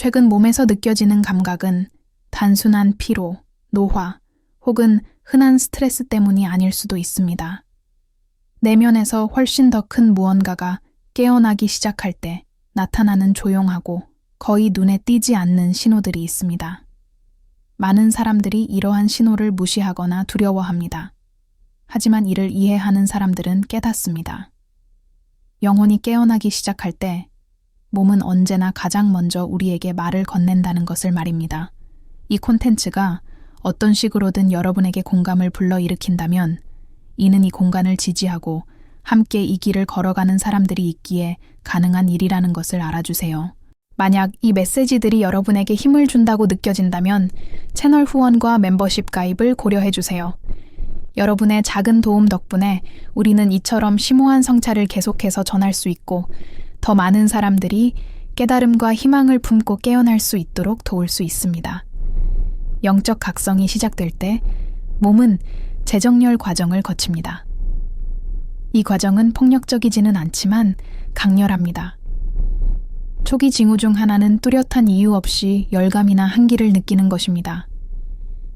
최근 몸에서 느껴지는 감각은 단순한 피로, 노화 혹은 흔한 스트레스 때문이 아닐 수도 있습니다. 내면에서 훨씬 더 큰 무언가가 깨어나기 시작할 때 나타나는 조용하고 거의 눈에 띄지 않는 신호들이 있습니다. 많은 사람들이 이러한 신호를 무시하거나 두려워합니다. 하지만 이를 이해하는 사람들은 깨닫습니다. 영혼이 깨어나기 시작할 때 몸은 언제나 가장 먼저 우리에게 말을 건넨다는 것을 말입니다. 이 콘텐츠가 어떤 식으로든 여러분에게 공감을 불러일으킨다면 이는 이 공간을 지지하고 함께 이 길을 걸어가는 사람들이 있기에 가능한 일이라는 것을 알아주세요. 만약 이 메시지들이 여러분에게 힘을 준다고 느껴진다면 채널 후원과 멤버십 가입을 고려해주세요. 여러분의 작은 도움 덕분에 우리는 이처럼 심오한 성찰을 계속해서 전할 수 있고 더 많은 사람들이 깨달음과 희망을 품고 깨어날 수 있도록 도울 수 있습니다. 영적 각성이 시작될 때 몸은 재정렬 과정을 거칩니다. 이 과정은 폭력적이지는 않지만 강렬합니다. 초기 징후 중 하나는 뚜렷한 이유 없이 열감이나 한기를 느끼는 것입니다.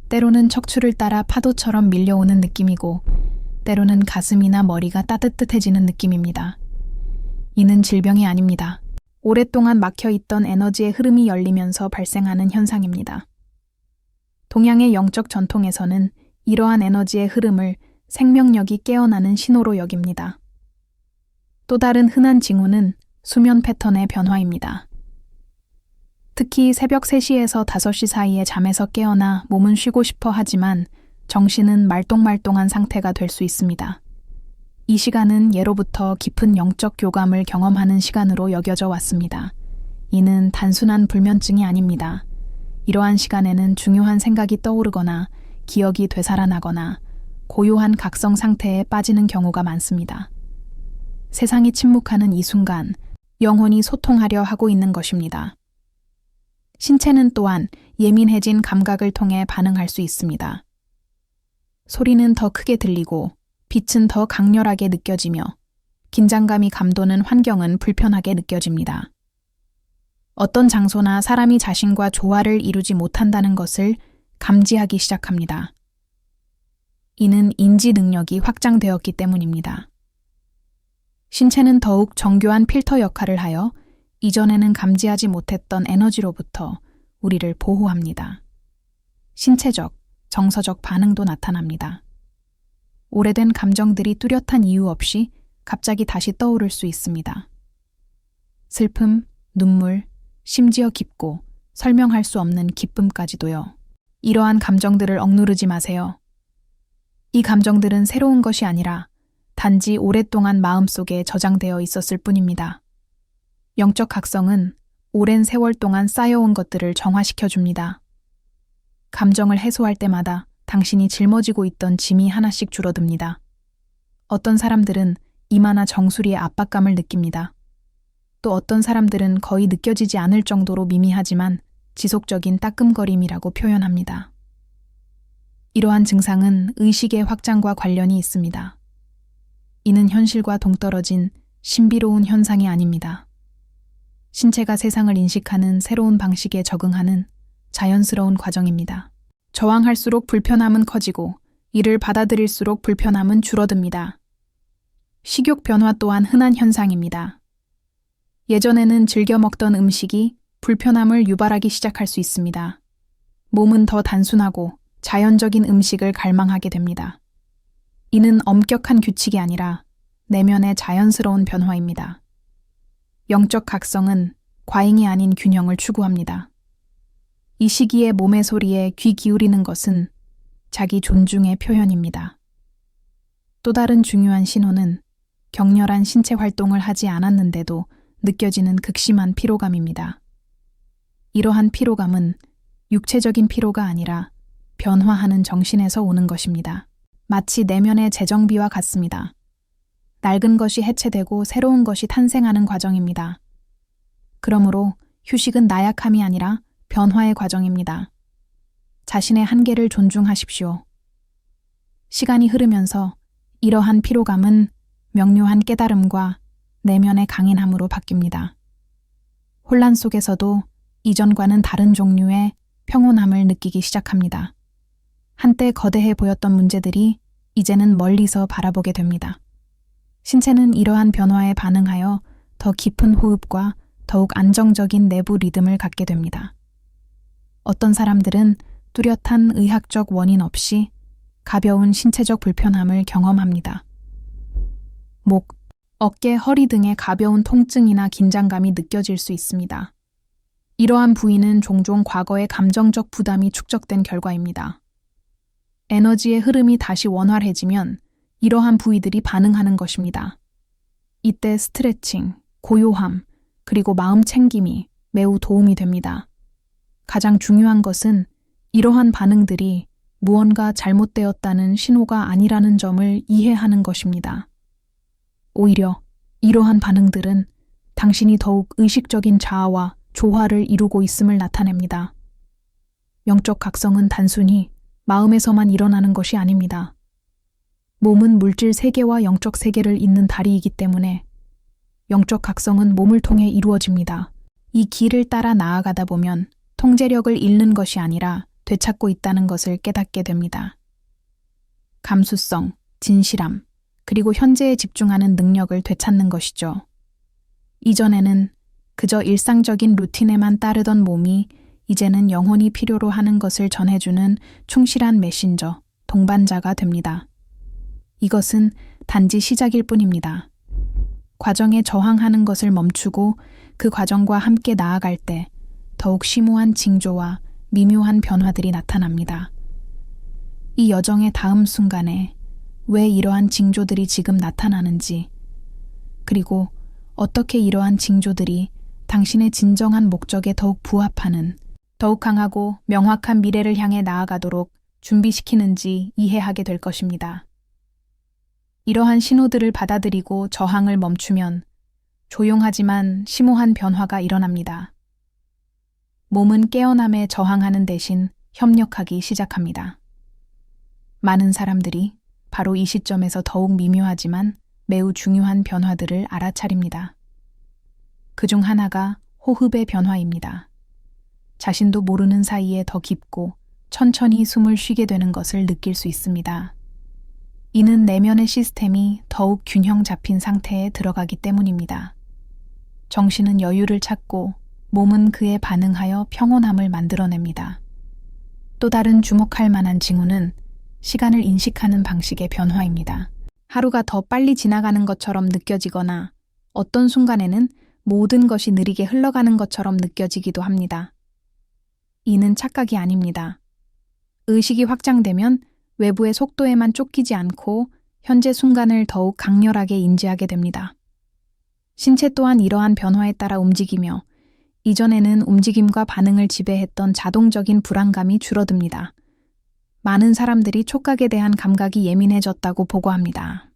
때로는 척추를 따라 파도처럼 밀려오는 느낌이고 때로는 가슴이나 머리가 따뜻해지는 느낌입니다. 이는 질병이 아닙니다. 오랫동안 막혀있던 에너지의 흐름이 열리면서 발생하는 현상입니다. 동양의 영적 전통에서는 이러한 에너지의 흐름을 생명력이 깨어나는 신호로 여깁니다. 또 다른 흔한 징후는 수면 패턴의 변화입니다. 특히 새벽 3시에서 5시 사이에 잠에서 깨어나 몸은 쉬고 싶어 하지만 정신은 말똥말똥한 상태가 될 수 있습니다. 이 시간은 예로부터 깊은 영적 교감을 경험하는 시간으로 여겨져 왔습니다. 이는 단순한 불면증이 아닙니다. 이러한 시간에는 중요한 생각이 떠오르거나 기억이 되살아나거나 고요한 각성 상태에 빠지는 경우가 많습니다. 세상이 침묵하는 이 순간, 영혼이 소통하려 하고 있는 것입니다. 신체는 또한 예민해진 감각을 통해 반응할 수 있습니다. 소리는 더 크게 들리고 빛은 더 강렬하게 느껴지며 긴장감이 감도는 환경은 불편하게 느껴집니다. 어떤 장소나 사람이 자신과 조화를 이루지 못한다는 것을 감지하기 시작합니다. 이는 인지 능력이 확장되었기 때문입니다. 신체는 더욱 정교한 필터 역할을 하여 이전에는 감지하지 못했던 에너지로부터 우리를 보호합니다. 신체적, 정서적 반응도 나타납니다. 오래된 감정들이 뚜렷한 이유 없이 갑자기 다시 떠오를 수 있습니다. 슬픔, 눈물, 심지어 깊고 설명할 수 없는 기쁨까지도요. 이러한 감정들을 억누르지 마세요. 이 감정들은 새로운 것이 아니라 단지 오랫동안 마음속에 저장되어 있었을 뿐입니다. 영적 각성은 오랜 세월 동안 쌓여온 것들을 정화시켜줍니다. 감정을 해소할 때마다 당신이 짊어지고 있던 짐이 하나씩 줄어듭니다. 어떤 사람들은 이마나 정수리의 압박감을 느낍니다. 또 어떤 사람들은 거의 느껴지지 않을 정도로 미미하지만 지속적인 따끔거림이라고 표현합니다. 이러한 증상은 의식의 확장과 관련이 있습니다. 이는 현실과 동떨어진 신비로운 현상이 아닙니다. 신체가 세상을 인식하는 새로운 방식에 적응하는 자연스러운 과정입니다. 저항할수록 불편함은 커지고 이를 받아들일수록 불편함은 줄어듭니다. 식욕 변화 또한 흔한 현상입니다. 예전에는 즐겨 먹던 음식이 불편함을 유발하기 시작할 수 있습니다. 몸은 더 단순하고 자연적인 음식을 갈망하게 됩니다. 이는 엄격한 규칙이 아니라 내면의 자연스러운 변화입니다. 영적 각성은 과잉이 아닌 균형을 추구합니다. 이 시기에 몸의 소리에 귀 기울이는 것은 자기 존중의 표현입니다. 또 다른 중요한 신호는 격렬한 신체 활동을 하지 않았는데도 느껴지는 극심한 피로감입니다. 이러한 피로감은 육체적인 피로가 아니라 변화하는 정신에서 오는 것입니다. 마치 내면의 재정비와 같습니다. 낡은 것이 해체되고 새로운 것이 탄생하는 과정입니다. 그러므로 휴식은 나약함이 아니라 변화의 과정입니다. 자신의 한계를 존중하십시오. 시간이 흐르면서 이러한 피로감은 명료한 깨달음과 내면의 강인함으로 바뀝니다. 혼란 속에서도 이전과는 다른 종류의 평온함을 느끼기 시작합니다. 한때 거대해 보였던 문제들이 이제는 멀리서 바라보게 됩니다. 신체는 이러한 변화에 반응하여 더 깊은 호흡과 더욱 안정적인 내부 리듬을 갖게 됩니다. 어떤 사람들은 뚜렷한 의학적 원인 없이 가벼운 신체적 불편함을 경험합니다. 목, 어깨, 허리 등의 가벼운 통증이나 긴장감이 느껴질 수 있습니다. 이러한 부위는 종종 과거의 감정적 부담이 축적된 결과입니다. 에너지의 흐름이 다시 원활해지면 이러한 부위들이 반응하는 것입니다. 이때 스트레칭, 고요함, 그리고 마음 챙김이 매우 도움이 됩니다. 가장 중요한 것은 이러한 반응들이 무언가 잘못되었다는 신호가 아니라는 점을 이해하는 것입니다. 오히려 이러한 반응들은 당신이 더욱 의식적인 자아와 조화를 이루고 있음을 나타냅니다. 영적 각성은 단순히 마음에서만 일어나는 것이 아닙니다. 몸은 물질 세계와 영적 세계를 잇는 다리이기 때문에 영적 각성은 몸을 통해 이루어집니다. 이 길을 따라 나아가다 보면 통제력을 잃는 것이 아니라 되찾고 있다는 것을 깨닫게 됩니다. 감수성, 진실함, 그리고 현재에 집중하는 능력을 되찾는 것이죠. 이전에는 그저 일상적인 루틴에만 따르던 몸이 이제는 영혼이 필요로 하는 것을 전해주는 충실한 메신저, 동반자가 됩니다. 이것은 단지 시작일 뿐입니다. 과정에 저항하는 것을 멈추고 그 과정과 함께 나아갈 때 더욱 심오한 징조와 미묘한 변화들이 나타납니다. 이 여정의 다음 순간에 왜 이러한 징조들이 지금 나타나는지, 그리고 어떻게 이러한 징조들이 당신의 진정한 목적에 더욱 부합하는, 더욱 강하고 명확한 미래를 향해 나아가도록 준비시키는지 이해하게 될 것입니다. 이러한 신호들을 받아들이고 저항을 멈추면 조용하지만 심오한 변화가 일어납니다. 몸은 깨어남에 저항하는 대신 협력하기 시작합니다. 많은 사람들이 바로 이 시점에서 더욱 미묘하지만 매우 중요한 변화들을 알아차립니다. 그중 하나가 호흡의 변화입니다. 자신도 모르는 사이에 더 깊고 천천히 숨을 쉬게 되는 것을 느낄 수 있습니다. 이는 내면의 시스템이 더욱 균형 잡힌 상태에 들어가기 때문입니다. 정신은 여유를 찾고 몸은 그에 반응하여 평온함을 만들어냅니다. 또 다른 주목할 만한 징후는 시간을 인식하는 방식의 변화입니다. 하루가 더 빨리 지나가는 것처럼 느껴지거나 어떤 순간에는 모든 것이 느리게 흘러가는 것처럼 느껴지기도 합니다. 이는 착각이 아닙니다. 의식이 확장되면 외부의 속도에만 쫓기지 않고 현재 순간을 더욱 강렬하게 인지하게 됩니다. 신체 또한 이러한 변화에 따라 움직이며 이전에는 움직임과 반응을 지배했던 자동적인 불안감이 줄어듭니다. 많은 사람들이 촉각에 대한 감각이 예민해졌다고 보고합니다.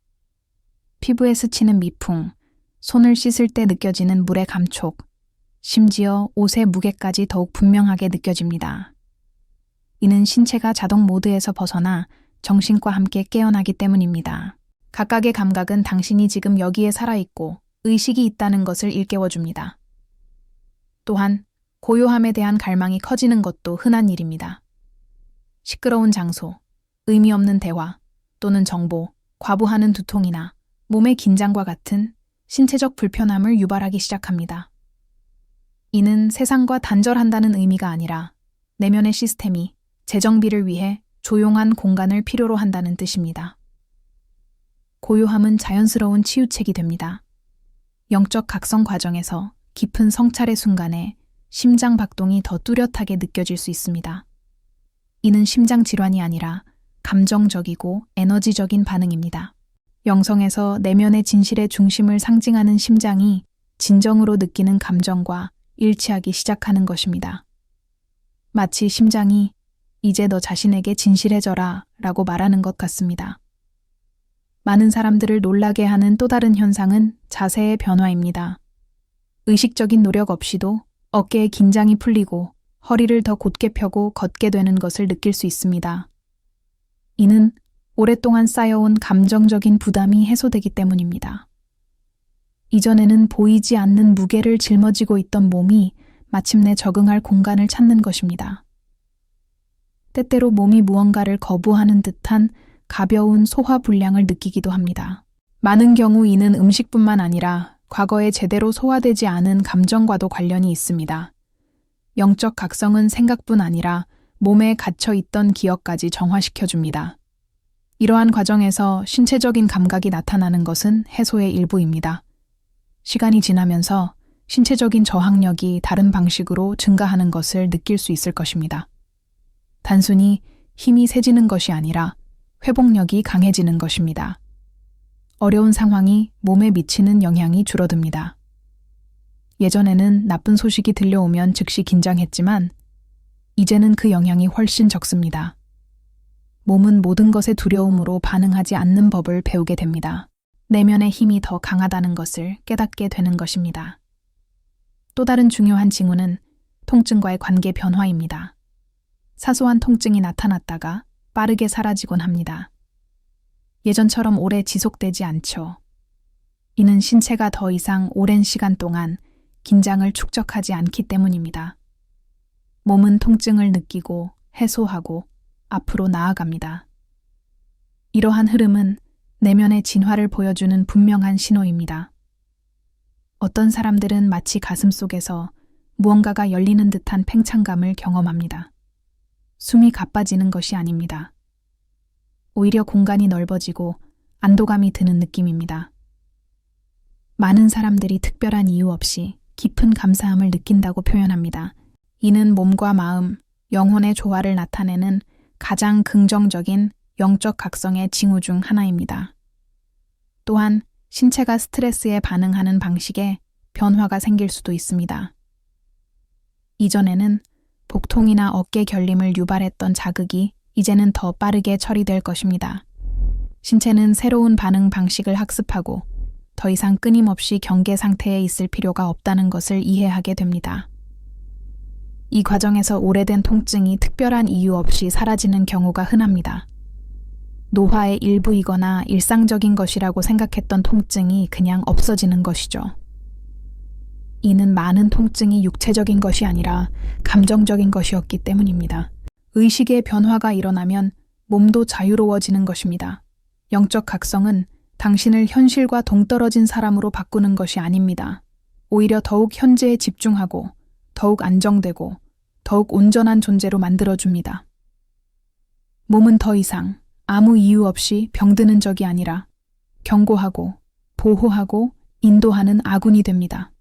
피부에 스치는 미풍, 손을 씻을 때 느껴지는 물의 감촉, 심지어 옷의 무게까지 더욱 분명하게 느껴집니다. 이는 신체가 자동 모드에서 벗어나 정신과 함께 깨어나기 때문입니다. 각각의 감각은 당신이 지금 여기에 살아있고 의식이 있다는 것을 일깨워줍니다. 또한 고요함에 대한 갈망이 커지는 것도 흔한 일입니다. 시끄러운 장소, 의미 없는 대화, 또는 정보, 과부하는 두통이나 몸의 긴장과 같은 신체적 불편함을 유발하기 시작합니다. 이는 세상과 단절한다는 의미가 아니라 내면의 시스템이 재정비를 위해 조용한 공간을 필요로 한다는 뜻입니다. 고요함은 자연스러운 치유책이 됩니다. 영적 각성 과정에서 깊은 성찰의 순간에 심장 박동이 더 뚜렷하게 느껴질 수 있습니다. 이는 심장 질환이 아니라 감정적이고 에너지적인 반응입니다. 영성에서 내면의 진실의 중심을 상징하는 심장이 진정으로 느끼는 감정과 일치하기 시작하는 것입니다. 마치 심장이 이제 너 자신에게 진실해져라 라고 말하는 것 같습니다. 많은 사람들을 놀라게 하는 또 다른 현상은 자세의 변화입니다. 의식적인 노력 없이도 어깨의 긴장이 풀리고 허리를 더 곧게 펴고 걷게 되는 것을 느낄 수 있습니다. 이는 오랫동안 쌓여온 감정적인 부담이 해소되기 때문입니다. 이전에는 보이지 않는 무게를 짊어지고 있던 몸이 마침내 적응할 공간을 찾는 것입니다. 때때로 몸이 무언가를 거부하는 듯한 가벼운 소화불량을 느끼기도 합니다. 많은 경우 이는 음식뿐만 아니라 과거에 제대로 소화되지 않은 감정과도 관련이 있습니다. 영적 각성은 생각뿐 아니라 몸에 갇혀 있던 기억까지 정화시켜줍니다. 이러한 과정에서 신체적인 감각이 나타나는 것은 해소의 일부입니다. 시간이 지나면서 신체적인 저항력이 다른 방식으로 증가하는 것을 느낄 수 있을 것입니다. 단순히 힘이 세지는 것이 아니라 회복력이 강해지는 것입니다. 어려운 상황이 몸에 미치는 영향이 줄어듭니다. 예전에는 나쁜 소식이 들려오면 즉시 긴장했지만 이제는 그 영향이 훨씬 적습니다. 몸은 모든 것에 두려움으로 반응하지 않는 법을 배우게 됩니다. 내면의 힘이 더 강하다는 것을 깨닫게 되는 것입니다. 또 다른 중요한 징후는 통증과의 관계 변화입니다. 사소한 통증이 나타났다가 빠르게 사라지곤 합니다. 예전처럼 오래 지속되지 않죠. 이는 신체가 더 이상 오랜 시간 동안 긴장을 축적하지 않기 때문입니다. 몸은 통증을 느끼고 해소하고 앞으로 나아갑니다. 이러한 흐름은 내면의 진화를 보여주는 분명한 신호입니다. 어떤 사람들은 마치 가슴 속에서 무언가가 열리는 듯한 팽창감을 경험합니다. 숨이 가빠지는 것이 아닙니다. 오히려 공간이 넓어지고 안도감이 드는 느낌입니다. 많은 사람들이 특별한 이유 없이 깊은 감사함을 느낀다고 표현합니다. 이는 몸과 마음, 영혼의 조화를 나타내는 가장 긍정적인 영적 각성의 징후 중 하나입니다. 또한 신체가 스트레스에 반응하는 방식에 변화가 생길 수도 있습니다. 이전에는 복통이나 어깨 결림을 유발했던 자극이 이제는 더 빠르게 처리될 것입니다. 신체는 새로운 반응 방식을 학습하고 더 이상 끊임없이 경계 상태에 있을 필요가 없다는 것을 이해하게 됩니다. 이 과정에서 오래된 통증이 특별한 이유 없이 사라지는 경우가 흔합니다. 노화의 일부이거나 일상적인 것이라고 생각했던 통증이 그냥 없어지는 것이죠. 이는 많은 통증이 육체적인 것이 아니라 감정적인 것이었기 때문입니다. 의식의 변화가 일어나면 몸도 자유로워지는 것입니다. 영적 각성은 당신을 현실과 동떨어진 사람으로 바꾸는 것이 아닙니다. 오히려 더욱 현재에 집중하고 더욱 안정되고 더욱 온전한 존재로 만들어줍니다. 몸은 더 이상 아무 이유 없이 병드는 적이 아니라 경고하고 보호하고 인도하는 아군이 됩니다.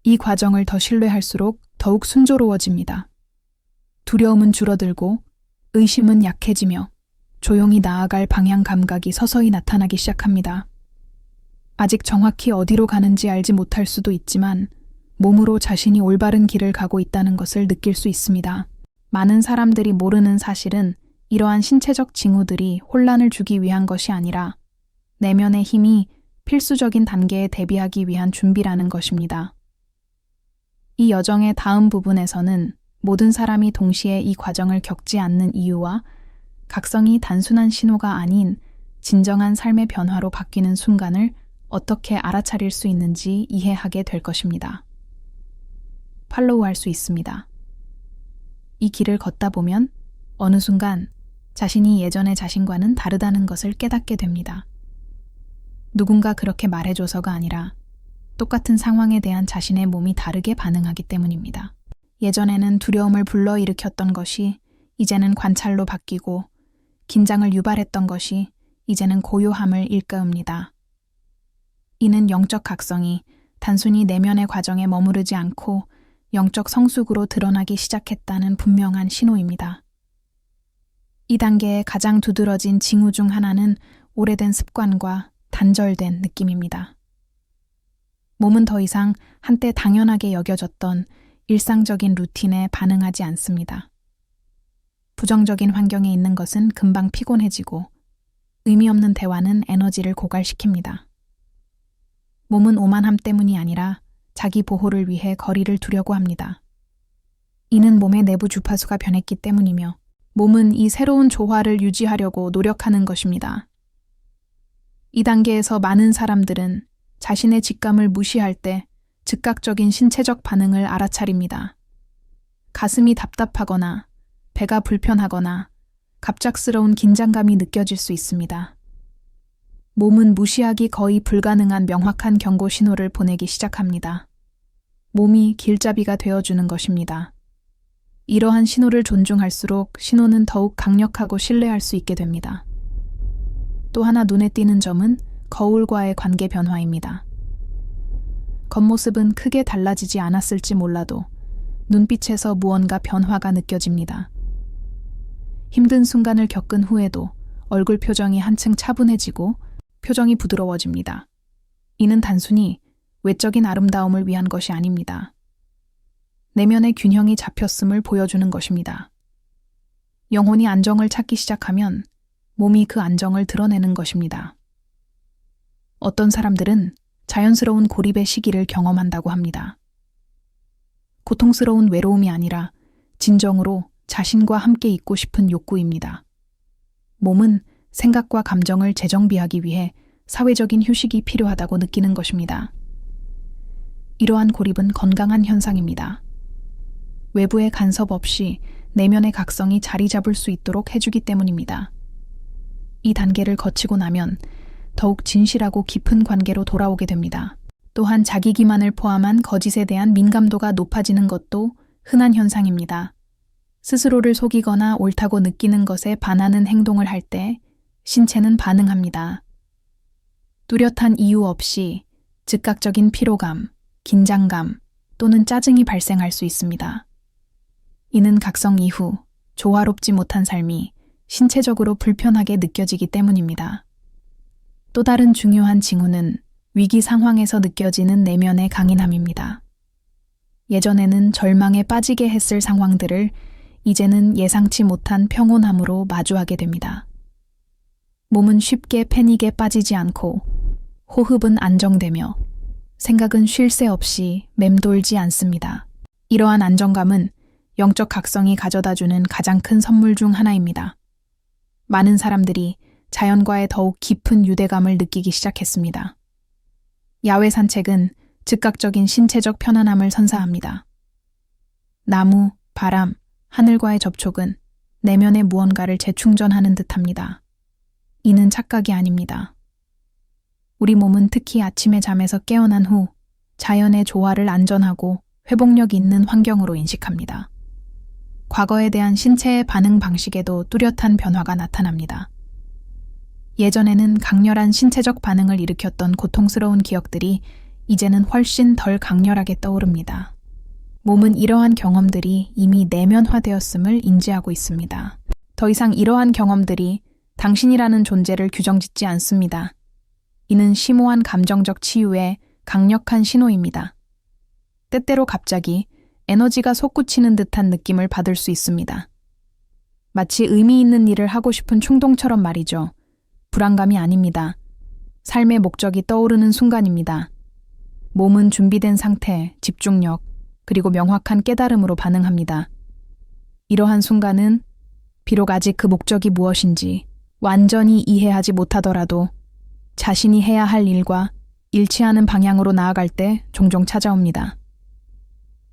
이 과정을 더 신뢰할수록 더욱 순조로워집니다. 두려움은 줄어들고 의심은 약해지며 조용히 나아갈 방향 감각이 서서히 나타나기 시작합니다. 아직 정확히 어디로 가는지 알지 못할 수도 있지만 몸으로 자신이 올바른 길을 가고 있다는 것을 느낄 수 있습니다. 많은 사람들이 모르는 사실은 이러한 신체적 징후들이 혼란을 주기 위한 것이 아니라 내면의 힘이 필수적인 단계에 대비하기 위한 준비라는 것입니다. 이 여정의 다음 부분에서는 모든 사람이 동시에 이 과정을 겪지 않는 이유와 각성이 단순한 신호가 아닌 진정한 삶의 변화로 바뀌는 순간을 어떻게 알아차릴 수 있는지 이해하게 될 것입니다. 팔로우할 수 있습니다. 이 길을 걷다 보면 어느 순간 자신이 예전의 자신과는 다르다는 것을 깨닫게 됩니다. 누군가 그렇게 말해줘서가 아니라 똑같은 상황에 대한 자신의 몸이 다르게 반응하기 때문입니다. 예전에는 두려움을 불러일으켰던 것이 이제는 관찰로 바뀌고 긴장을 유발했던 것이 이제는 고요함을 일깨웁니다. 이는 영적 각성이 단순히 내면의 과정에 머무르지 않고 영적 성숙으로 드러나기 시작했다는 분명한 신호입니다. 이 단계의 가장 두드러진 징후 중 하나는 오래된 습관과 단절된 느낌입니다. 몸은 더 이상 한때 당연하게 여겨졌던 일상적인 루틴에 반응하지 않습니다. 부정적인 환경에 있는 것은 금방 피곤해지고 의미 없는 대화는 에너지를 고갈시킵니다. 몸은 오만함 때문이 아니라 자기 보호를 위해 거리를 두려고 합니다. 이는 몸의 내부 주파수가 변했기 때문이며 몸은 이 새로운 조화를 유지하려고 노력하는 것입니다. 이 단계에서 많은 사람들은 자신의 직감을 무시할 때 즉각적인 신체적 반응을 알아차립니다. 가슴이 답답하거나 배가 불편하거나 갑작스러운 긴장감이 느껴질 수 있습니다. 몸은 무시하기 거의 불가능한 명확한 경고 신호를 보내기 시작합니다. 몸이 길잡이가 되어주는 것입니다. 이러한 신호를 존중할수록 신호는 더욱 강력하고 신뢰할 수 있게 됩니다. 또 하나 눈에 띄는 점은 거울과의 관계 변화입니다. 겉모습은 크게 달라지지 않았을지 몰라도 눈빛에서 무언가 변화가 느껴집니다. 힘든 순간을 겪은 후에도 얼굴 표정이 한층 차분해지고 표정이 부드러워집니다. 이는 단순히 외적인 아름다움을 위한 것이 아닙니다. 내면의 균형이 잡혔음을 보여주는 것입니다. 영혼이 안정을 찾기 시작하면 몸이 그 안정을 드러내는 것입니다. 어떤 사람들은 자연스러운 고립의 시기를 경험한다고 합니다. 고통스러운 외로움이 아니라 진정으로 자신과 함께 있고 싶은 욕구입니다. 몸은 생각과 감정을 재정비하기 위해 사회적인 휴식이 필요하다고 느끼는 것입니다. 이러한 고립은 건강한 현상입니다. 외부의 간섭 없이 내면의 각성이 자리 잡을 수 있도록 해주기 때문입니다. 이 단계를 거치고 나면 더욱 진실하고 깊은 관계로 돌아오게 됩니다. 또한 자기 기만을 포함한 거짓에 대한 민감도가 높아지는 것도 흔한 현상입니다. 스스로를 속이거나 옳다고 느끼는 것에 반하는 행동을 할 때 신체는 반응합니다. 뚜렷한 이유 없이 즉각적인 피로감, 긴장감 또는 짜증이 발생할 수 있습니다. 이는 각성 이후 조화롭지 못한 삶이 신체적으로 불편하게 느껴지기 때문입니다. 또 다른 중요한 징후는 위기 상황에서 느껴지는 내면의 강인함입니다. 예전에는 절망에 빠지게 했을 상황들을 이제는 예상치 못한 평온함으로 마주하게 됩니다. 몸은 쉽게 패닉에 빠지지 않고 호흡은 안정되며 생각은 쉴 새 없이 맴돌지 않습니다. 이러한 안정감은 영적 각성이 가져다주는 가장 큰 선물 중 하나입니다. 많은 사람들이 자연과의 더욱 깊은 유대감을 느끼기 시작했습니다. 야외 산책은 즉각적인 신체적 편안함을 선사합니다. 나무, 바람, 하늘과의 접촉은 내면의 무언가를 재충전하는 듯합니다. 이는 착각이 아닙니다. 우리 몸은 특히 아침에 잠에서 깨어난 후 자연의 조화를 안전하고 회복력 있는 환경으로 인식합니다. 과거에 대한 신체의 반응 방식에도 뚜렷한 변화가 나타납니다. 예전에는 강렬한 신체적 반응을 일으켰던 고통스러운 기억들이 이제는 훨씬 덜 강렬하게 떠오릅니다. 몸은 이러한 경험들이 이미 내면화되었음을 인지하고 있습니다. 더 이상 이러한 경험들이 당신이라는 존재를 규정짓지 않습니다. 이는 심오한 감정적 치유의 강력한 신호입니다. 때때로 갑자기 에너지가 솟구치는 듯한 느낌을 받을 수 있습니다. 마치 의미 있는 일을 하고 싶은 충동처럼 말이죠. 불안감이 아닙니다. 삶의 목적이 떠오르는 순간입니다. 몸은 준비된 상태, 집중력, 그리고 명확한 깨달음으로 반응합니다. 이러한 순간은 비록 아직 그 목적이 무엇인지 완전히 이해하지 못하더라도 자신이 해야 할 일과 일치하는 방향으로 나아갈 때 종종 찾아옵니다.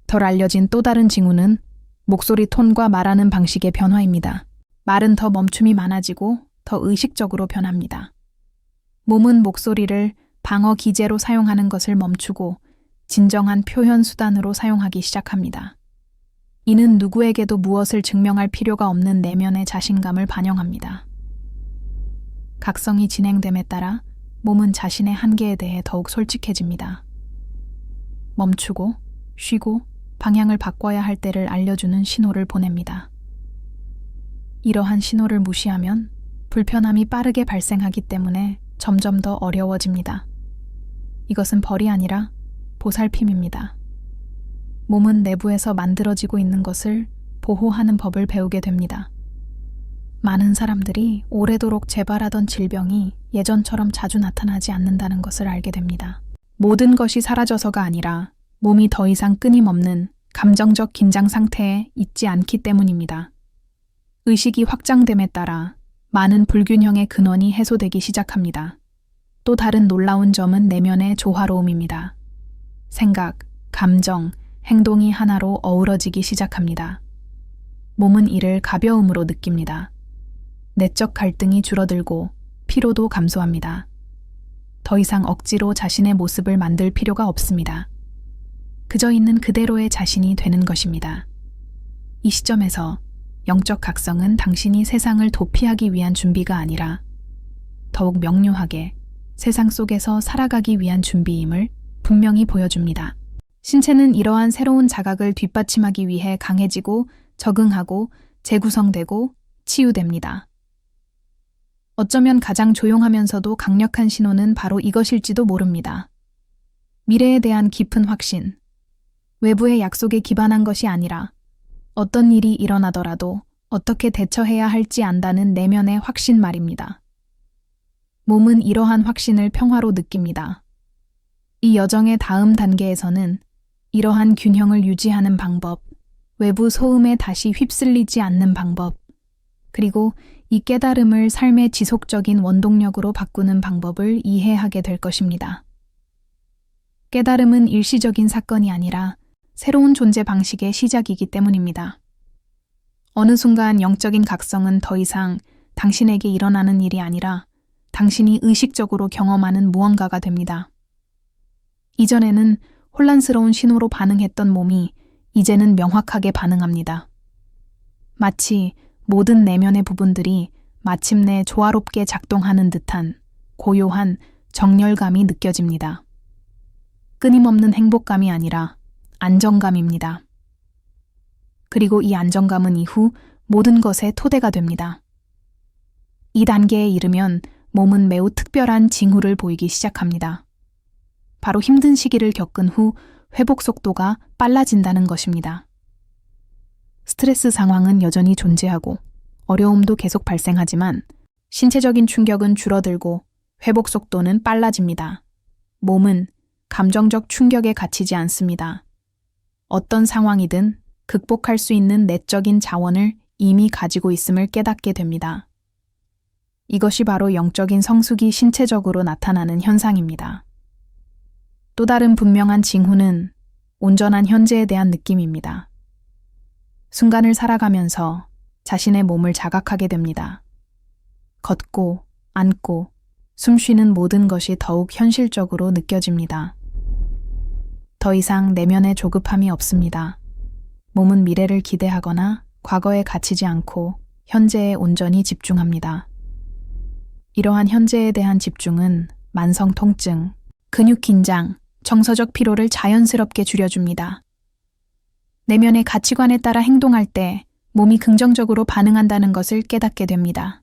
덜 알려진 또 다른 징후는 목소리 톤과 말하는 방식의 변화입니다. 말은 더 멈춤이 많아지고 더 의식적으로 변합니다. 몸은 목소리를 방어 기제로 사용하는 것을 멈추고 진정한 표현 수단으로 사용하기 시작합니다. 이는 누구에게도 무엇을 증명할 필요가 없는 내면의 자신감을 반영합니다. 각성이 진행됨에 따라 몸은 자신의 한계에 대해 더욱 솔직해집니다. 멈추고, 쉬고, 방향을 바꿔야 할 때를 알려주는 신호를 보냅니다. 이러한 신호를 무시하면 불편함이 빠르게 발생하기 때문에 점점 더 어려워집니다. 이것은 벌이 아니라 보살핌입니다. 몸은 내부에서 만들어지고 있는 것을 보호하는 법을 배우게 됩니다. 많은 사람들이 오래도록 재발하던 질병이 예전처럼 자주 나타나지 않는다는 것을 알게 됩니다. 모든 것이 사라져서가 아니라 몸이 더 이상 끊임없는 감정적 긴장 상태에 있지 않기 때문입니다. 의식이 확장됨에 따라 많은 불균형의 근원이 해소되기 시작합니다. 또 다른 놀라운 점은 내면의 조화로움입니다. 생각, 감정, 행동이 하나로 어우러지기 시작합니다. 몸은 이를 가벼움으로 느낍니다. 내적 갈등이 줄어들고 피로도 감소합니다. 더 이상 억지로 자신의 모습을 만들 필요가 없습니다. 그저 있는 그대로의 자신이 되는 것입니다. 이 시점에서 영적 각성은 당신이 세상을 도피하기 위한 준비가 아니라 더욱 명료하게 세상 속에서 살아가기 위한 준비임을 분명히 보여줍니다. 신체는 이러한 새로운 자각을 뒷받침하기 위해 강해지고 적응하고 재구성되고 치유됩니다. 어쩌면 가장 조용하면서도 강력한 신호는 바로 이것일지도 모릅니다. 미래에 대한 깊은 확신, 외부의 약속에 기반한 것이 아니라 어떤 일이 일어나더라도 어떻게 대처해야 할지 안다는 내면의 확신 말입니다. 몸은 이러한 확신을 평화로 느낍니다. 이 여정의 다음 단계에서는 이러한 균형을 유지하는 방법, 외부 소음에 다시 휩쓸리지 않는 방법, 그리고 이 깨달음을 삶의 지속적인 원동력으로 바꾸는 방법을 이해하게 될 것입니다. 깨달음은 일시적인 사건이 아니라 새로운 존재 방식의 시작이기 때문입니다. 어느 순간 영적인 각성은 더 이상 당신에게 일어나는 일이 아니라 당신이 의식적으로 경험하는 무언가가 됩니다. 이전에는 혼란스러운 신호로 반응했던 몸이 이제는 명확하게 반응합니다. 마치 모든 내면의 부분들이 마침내 조화롭게 작동하는 듯한 고요한 정열감이 느껴집니다. 끊임없는 행복감이 아니라 안정감입니다. 그리고 이 안정감은 이후 모든 것의 토대가 됩니다. 이 단계에 이르면 몸은 매우 특별한 징후를 보이기 시작합니다. 바로 힘든 시기를 겪은 후 회복 속도가 빨라진다는 것입니다. 스트레스 상황은 여전히 존재하고 어려움도 계속 발생하지만 신체적인 충격은 줄어들고 회복 속도는 빨라집니다. 몸은 감정적 충격에 갇히지 않습니다. 어떤 상황이든 극복할 수 있는 내적인 자원을 이미 가지고 있음을 깨닫게 됩니다. 이것이 바로 영적인 성숙이 신체적으로 나타나는 현상입니다. 또 다른 분명한 징후는 온전한 현재에 대한 느낌입니다. 순간을 살아가면서 자신의 몸을 자각하게 됩니다. 걷고, 앉고, 숨 쉬는 모든 것이 더욱 현실적으로 느껴집니다. 더 이상 내면의 조급함이 없습니다. 몸은 미래를 기대하거나 과거에 갇히지 않고 현재에 온전히 집중합니다. 이러한 현재에 대한 집중은 만성 통증, 근육 긴장, 정서적 피로를 자연스럽게 줄여줍니다. 내면의 가치관에 따라 행동할 때 몸이 긍정적으로 반응한다는 것을 깨닫게 됩니다.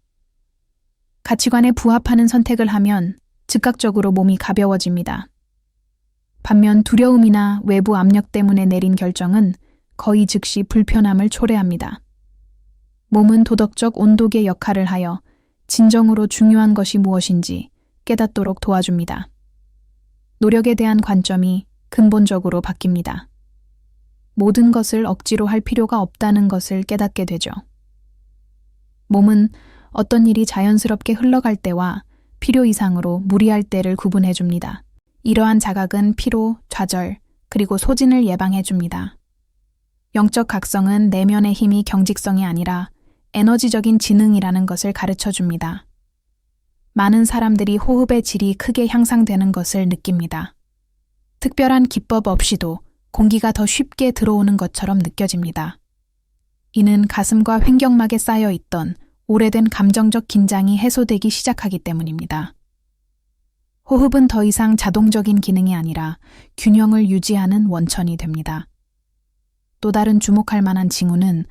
가치관에 부합하는 선택을 하면 즉각적으로 몸이 가벼워집니다. 반면 두려움이나 외부 압력 때문에 내린 결정은 거의 즉시 불편함을 초래합니다. 몸은 도덕적 온도계 역할을 하여 진정으로 중요한 것이 무엇인지 깨닫도록 도와줍니다. 노력에 대한 관점이 근본적으로 바뀝니다. 모든 것을 억지로 할 필요가 없다는 것을 깨닫게 되죠. 몸은 어떤 일이 자연스럽게 흘러갈 때와 필요 이상으로 무리할 때를 구분해 줍니다. 이러한 자각은 피로, 좌절, 그리고 소진을 예방해 줍니다. 영적 각성은 내면의 힘이 경직성이 아니라 에너지적인 지능이라는 것을 가르쳐 줍니다. 많은 사람들이 호흡의 질이 크게 향상되는 것을 느낍니다. 특별한 기법 없이도 공기가 더 쉽게 들어오는 것처럼 느껴집니다. 이는 가슴과 횡격막에 쌓여 있던 오래된 감정적 긴장이 해소되기 시작하기 때문입니다. 호흡은 더 이상 자동적인 기능이 아니라 균형을 유지하는 원천이 됩니다. 또 다른 주목할 만한 징후는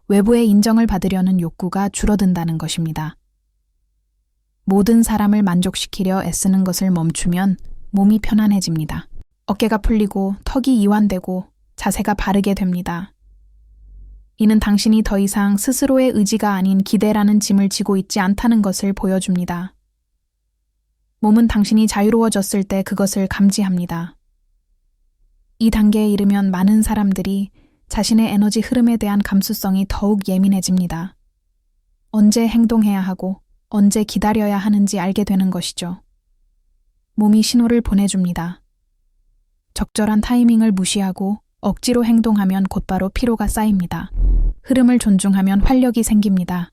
외부의 인정을 받으려는 욕구가 줄어든다는 것입니다. 모든 사람을 만족시키려 애쓰는 것을 멈추면 몸이 편안해집니다. 어깨가 풀리고 턱이 이완되고 자세가 바르게 됩니다. 이는 당신이 더 이상 스스로의 의지가 아닌 기대라는 짐을 지고 있지 않다는 것을 보여줍니다. 몸은 당신이 자유로워졌을 때 그것을 감지합니다. 이 단계에 이르면 많은 사람들이 자신의 에너지 흐름에 대한 감수성이 더욱 예민해집니다. 언제 행동해야 하고 언제 기다려야 하는지 알게 되는 것이죠. 몸이 신호를 보내줍니다. 적절한 타이밍을 무시하고 억지로 행동하면 곧바로 피로가 쌓입니다. 흐름을 존중하면 활력이 생깁니다.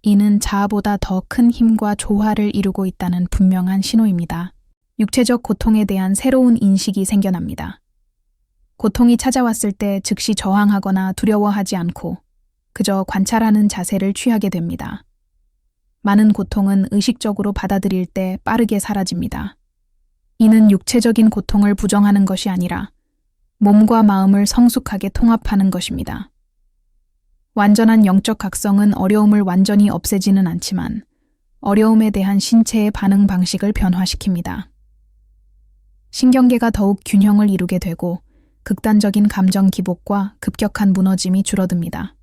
이는 자아보다 더 큰 힘과 조화를 이루고 있다는 분명한 신호입니다. 육체적 고통에 대한 새로운 인식이 생겨납니다. 고통이 찾아왔을 때 즉시 저항하거나 두려워하지 않고 그저 관찰하는 자세를 취하게 됩니다. 많은 고통은 의식적으로 받아들일 때 빠르게 사라집니다. 이는 육체적인 고통을 부정하는 것이 아니라 몸과 마음을 성숙하게 통합하는 것입니다. 완전한 영적 각성은 어려움을 완전히 없애지는 않지만 어려움에 대한 신체의 반응 방식을 변화시킵니다. 신경계가 더욱 균형을 이루게 되고 극단적인 감정 기복과 급격한 무너짐이 줄어듭니다.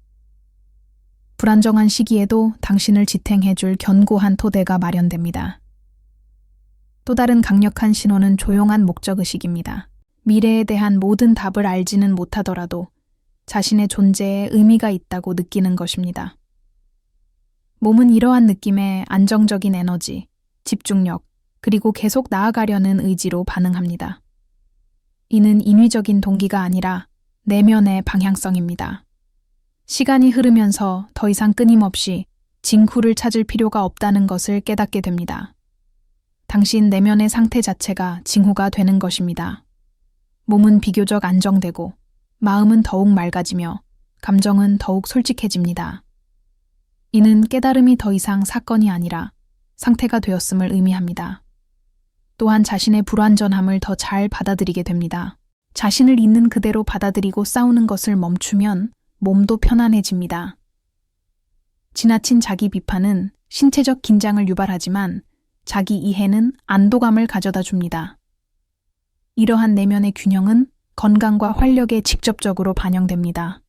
불안정한 시기에도 당신을 지탱해줄 견고한 토대가 마련됩니다. 또 다른 강력한 신호는 조용한 목적의식입니다. 미래에 대한 모든 답을 알지는 못하더라도 자신의 존재에 의미가 있다고 느끼는 것입니다. 몸은 이러한 느낌에 안정적인 에너지, 집중력, 그리고 계속 나아가려는 의지로 반응합니다. 이는 인위적인 동기가 아니라 내면의 방향성입니다. 시간이 흐르면서 더 이상 끊임없이 징후를 찾을 필요가 없다는 것을 깨닫게 됩니다. 당신 내면의 상태 자체가 징후가 되는 것입니다. 몸은 비교적 안정되고 마음은 더욱 맑아지며 감정은 더욱 솔직해집니다. 이는 깨달음이 더 이상 사건이 아니라 상태가 되었음을 의미합니다. 또한 자신의 불완전함을 더 잘 받아들이게 됩니다. 자신을 있는 그대로 받아들이고 싸우는 것을 멈추면 몸도 편안해집니다. 지나친 자기 비판은 신체적 긴장을 유발하지만 자기 이해는 안도감을 가져다 줍니다. 이러한 내면의 균형은 건강과 활력에 직접적으로 반영됩니다.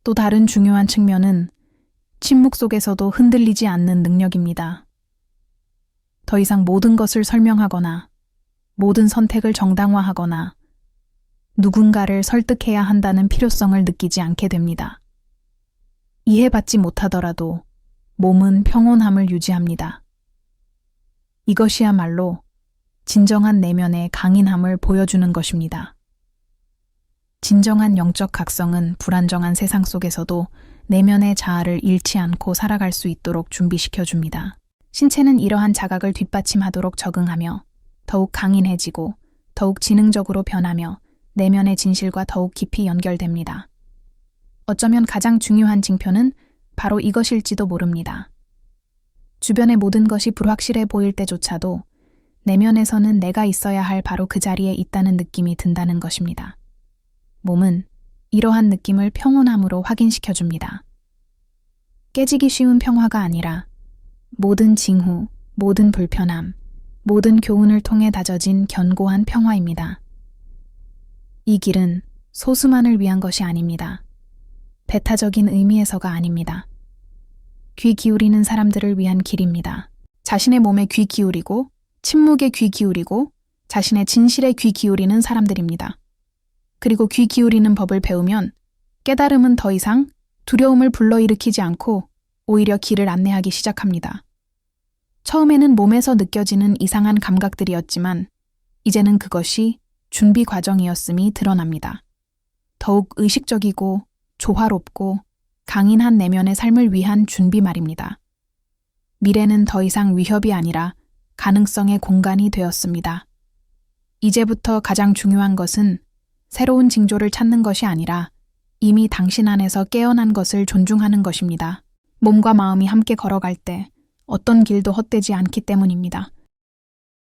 또 다른 중요한 측면은 침묵 속에서도 흔들리지 않는 능력입니다. 더 이상 모든 것을 설명하거나 모든 선택을 정당화하거나 누군가를 설득해야 한다는 필요성을 느끼지 않게 됩니다. 이해받지 못하더라도 몸은 평온함을 유지합니다. 이것이야말로 진정한 내면의 강인함을 보여주는 것입니다. 진정한 영적 각성은 불안정한 세상 속에서도 내면의 자아를 잃지 않고 살아갈 수 있도록 준비시켜줍니다. 신체는 이러한 자각을 뒷받침하도록 적응하며 더욱 강인해지고 더욱 지능적으로 변하며 내면의 진실과 더욱 깊이 연결됩니다. 어쩌면 가장 중요한 징표는 바로 이것일지도 모릅니다. 주변의 모든 것이 불확실해 보일 때조차도 내면에서는 내가 있어야 할 바로 그 자리에 있다는 느낌이 든다는 것입니다. 몸은 이러한 느낌을 평온함으로 확인시켜줍니다. 깨지기 쉬운 평화가 아니라 모든 징후, 모든 불편함, 모든 교훈을 통해 다져진 견고한 평화입니다. 이 길은 소수만을 위한 것이 아닙니다. 배타적인 의미에서가 아닙니다. 귀 기울이는 사람들을 위한 길입니다. 자신의 몸에 귀 기울이고 침묵에 귀 기울이고 자신의 진실에 귀 기울이는 사람들입니다. 그리고 귀 기울이는 법을 배우면 깨달음은 더 이상 두려움을 불러일으키지 않고 오히려 길을 안내하기 시작합니다. 처음에는 몸에서 느껴지는 이상한 감각들이었지만 이제는 그것이 준비 과정이었음이 드러납니다. 더욱 의식적이고 조화롭고 강인한 내면의 삶을 위한 준비 말입니다. 미래는 더 이상 위협이 아니라 가능성의 공간이 되었습니다. 이제부터 가장 중요한 것은 새로운 징조를 찾는 것이 아니라 이미 당신 안에서 깨어난 것을 존중하는 것입니다. 몸과 마음이 함께 걸어갈 때 어떤 길도 헛되지 않기 때문입니다.